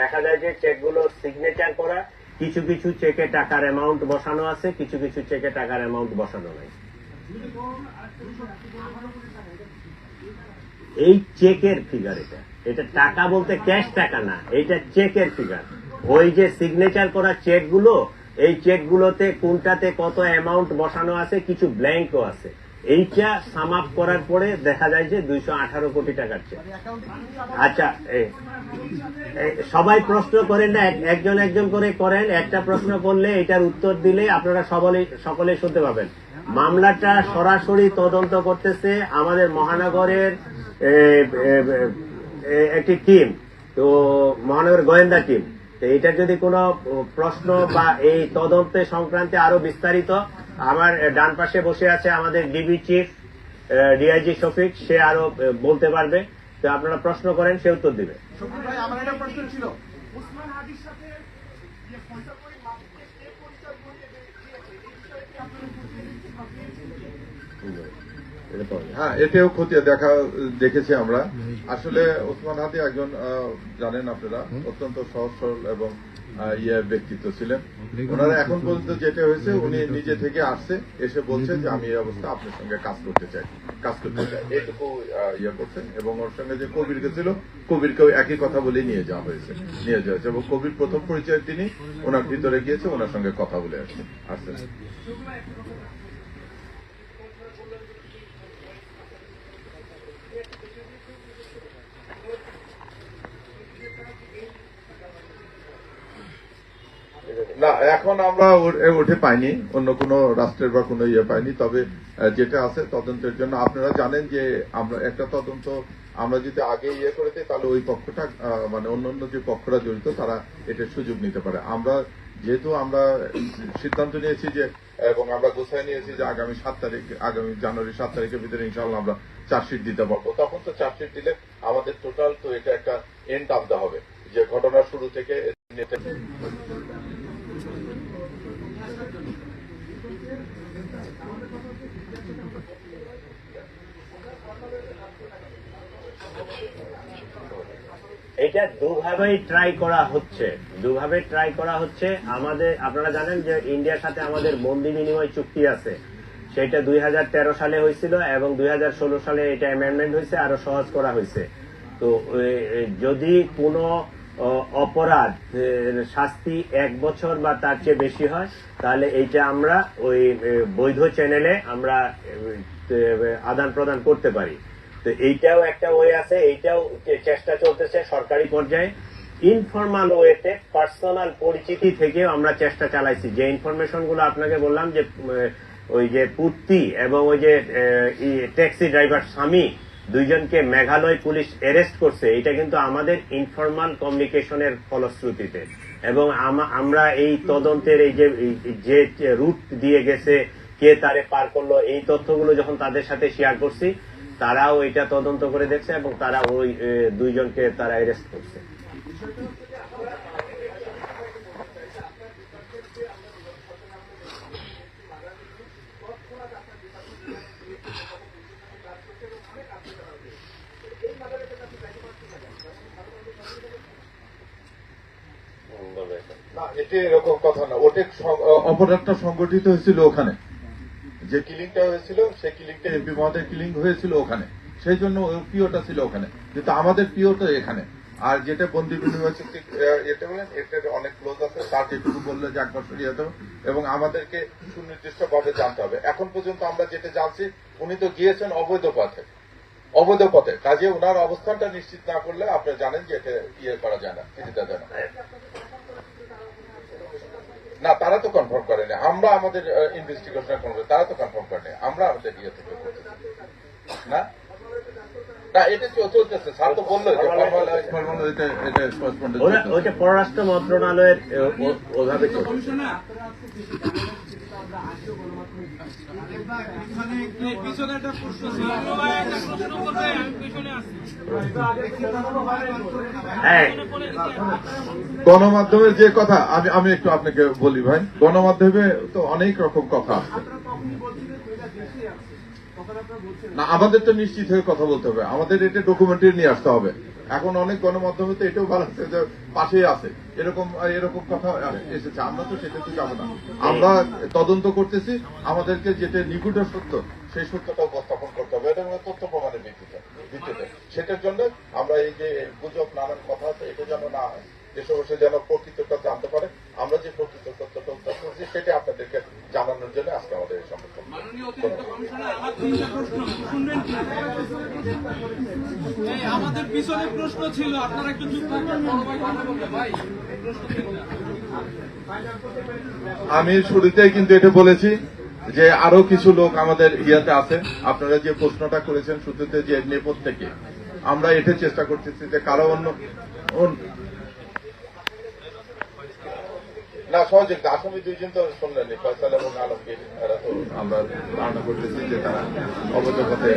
দেখা যায় যে চেকগুলো সিগনেচার করা, কিছু কিছু চেকে টাকার অ্যামাউন্ট বসানো আছে, কিছু কিছু চেকে টাকার অ্যামাউন্ট বসানো নাই। এই চেকের ফিগার, এটা টাকা বলতে ক্যাশ টাকা না, এটা চেকের ফিগার। ওই যে সিগনেচার করা চেকগুলো, এই চেকগুলোতে কোনটাতে কত অ্যামাউন্ট বসানো আছে, কিছু ব্ল্যাঙ্কও আছে। এইটা সাম আপ করার পরে দেখা যায় যে 218 কোটি টাকার চেক। আচ্ছা, সবাই প্রশ্ন করেন না, একজন একজন করে করেন। একটা প্রশ্ন করলে এটার উত্তর দিলে আপনারা সকলে শুনতে পাবেন। মামলাটা সরাসরি তদন্ত করতেছে আমাদের মহানগরের একটি টিম, তো মহানগর গোয়েন্দা টিম। এইটার যদি কোনো প্রশ্ন বা এই তদন্তে সংক্রান্তে আরো বিস্তারিত, আমার ডান পাশে বসে আছে আমাদের ডিবি চিফ ডিআইজি শফিক, সে আরো বলতে পারবে। তো আপনারা প্রশ্ন করেন, সে উত্তর দিবে। আমার একটা প্রশ্ন ছিল, হ্যাঁ, এটাও খতিয়ে দেখেছি আমরা। আসলে ওসমান হাদি একজন জানেন আপনারা অত্যন্ত সহজ সরল এবং ব্যক্তিত্ব ছিলেন। ওনারা এখন পর্যন্ত যেটা হয়েছে, উনি নিজে থেকে আসছে, এসে বলছে যে আমি এই অবস্থা আপনার সঙ্গে কাজ করতে চাই, এটুকু করছেন। এবং ওর সঙ্গে যে কবির গেছিল, কবিরকেও একই কথা বলে নিয়ে যাওয়া হয়েছে এবং কবির প্রথম পরিচয় তিনি ওনার ভিতরে গিয়েছে, ওনার সঙ্গে কথা বলে আসছেন। না, এখন আমরা উঠে পাইনি, অন্য কোন রাষ্ট্রের বা কোনো পাইনি। তবে যেটা আছে তদন্তের জন্য, আপনারা জানেন যে আমরা একটা তদন্ত আমরা যদি আগে করে দিই, তাহলে ওই পক্ষটা মানে অন্য যে পক্ষরা জড়িত তারা এটার সুযোগ নিতে পারে। যেহেতু আমরা সিদ্ধান্ত নিয়েছি যে, এবং আমরা গোছায় নিয়েছি যে আগামী জানুয়ারি 7 তারিখের ভিতরে ইনশাআল্লাহ আমরা চার্জশিট দিতে পারবো। তখন তো চার্জশিট দিলে আমাদের টোটাল তো এটা একটা এন্ড আনতে হবে, যে ঘটনার শুরু থেকে এটা দুভাবেই ট্রাই করা হচ্ছে। আমাদের, আপনারা জানেন যে ইন্ডিয়ার সাথে আমাদের বন্দি বিনিময় চুক্তি আছে, সেটা 2013 সালে হয়েছিল এবং 2016 সালে এটা অ্যামেন্ডমেন্ট হয়েছে, আরো সহজ করা হয়েছে। তো যদি কোনো অপরাধ শাস্তি 1 বছর বা তার চেয়ে বেশি হয়, তাহলে এইটা আমরা ওই বৈধ চ্যানেলে আমরা আদান প্রদান করতে পারি। তো এইটাও একটা ওয়ে আছে, এইটাও চেষ্টা চলতেছে সরকারি পর্যায়ে। ইনফরমাল ওয়েতে পার্সোনাল পরিচিতি থেকেও আমরা চেষ্টা চালাইছি। যে ইনফরমেশন গুলো আপনাকে বললাম, যে ওই যে পুত্তি এবং ওই যে ট্যাক্সি ড্রাইভার স্বামী দুইজনকে মেঘালয় পুলিশ অ্যারেস্ট করছে, এটা কিন্তু আমাদের ইনফরমাল কমিউনিকেশনের ফলশ্রুতিতে। এবং আমরা এই তদন্তের এই যে রুট দিয়ে গেছে, কে তারে পার করলো, এই তথ্যগুলো যখন তাদের সাথে শেয়ার করছি, তারাও এটা তদন্ত করে দেখছে এবং তারা ওই দুইজনকে তারা অ্যারেস্ট করছে। এটা এরকম কথা না, ওটা অপরাধটা সংগঠিত হয়েছিল ওখানে, যে কিলিংটা হয়েছিল সেই কিলিংটা এমপি মহোদয় কিলিং হয়েছিল ওখানে, সেই জন্য পিওটা ছিল ওখানে, কিন্তু আমাদের পিও তো এখানে। আর যেটা বন্দি বিনিময় চুক্তি এটা বলেন, এটার অনেক ক্লোজ আছে, তার যেটুকু বললে যে একবার সরিয়ে দেবে এবং আমাদেরকে সুনির্দিষ্ট ভাবে জানতে হবে। এখন পর্যন্ত আমরা যেটা জানছি, উনি তো গিয়েছেন অবৈধ পথে, কাজে ওনার অবস্থানটা নিশ্চিত না করলে আপনারা জানেন যে এটা করা যায় না, চিঠি দেওয়া যায় না। তারা তো কনফার্ম করেনি, আমরা আমাদের ইনভেস্টিগেশন করবো, তারা তো কনফার্ম করেনি, আমরা আমাদের থেকে করতেছি না। এটা চলতেছে, স্যার তো বললো ওইটা পররাষ্ট্র মন্ত্রণালয়ের ওইভাবে চলছে। গণমাধ্যমের যে কথা, আমি একটু আপনাকে বলি ভাই, গণমাধ্যমে তো অনেক রকম কথা আসছে না, আমাদের তো নিশ্চিত হয়ে কথা বলতে হবে, আমাদের এটা ডকুমেন্টারি নিয়ে আসতে হবে। এখন অনেক গণমাধ্যমে তো এটাও ভালো আছে যে পাশেই আছে, এরকম এরকম কথা এসেছে। আমরা তো সেটাতে যাবো না, আমরা তদন্ত করতেছি, আমাদেরকে যেটা নিগুড় সত্য সেই সত্যটা উপস্থাপন করতে হবে, এটা হলো তথ্য প্রমাণের ভিত্তিতে। সেটার জন্য আমরা এই যে গুজব নানান কথা আছে এটা যেন না হয়, দেশবাসী যেন প্রকৃতটা জানতে পারে, আমরা যে প্রকৃত তথ্যটা উদ্ধার করছি সেটা আপনাদেরকে জানানোর জন্য আজকে আমাদের এই সম্মেলন। আমাদের পিছনে প্রশ্ন ছিল, আপনারা একটু চুপ থাকবেন, বড় ভাই কথা বলবে ভাই, প্রশ্ন ছিল না। আমি শুরুতেই কিন্তু এটা বলেছি যে আরো কিছু লোক আমাদের ইয়াতে আছে। আপনারা যে প্রশ্নটা করেছেন শুরুতে যে নেপথ্য থেকে, আমরা এটা চেষ্টা করতেছি যে কারো না সহযোগ আসামি দুইজন তো শুনলেন, ফয়সাল এবং আলমগীর, এরা তো আমরা ধারণা করতেছি যে তারা অবৈধ পথে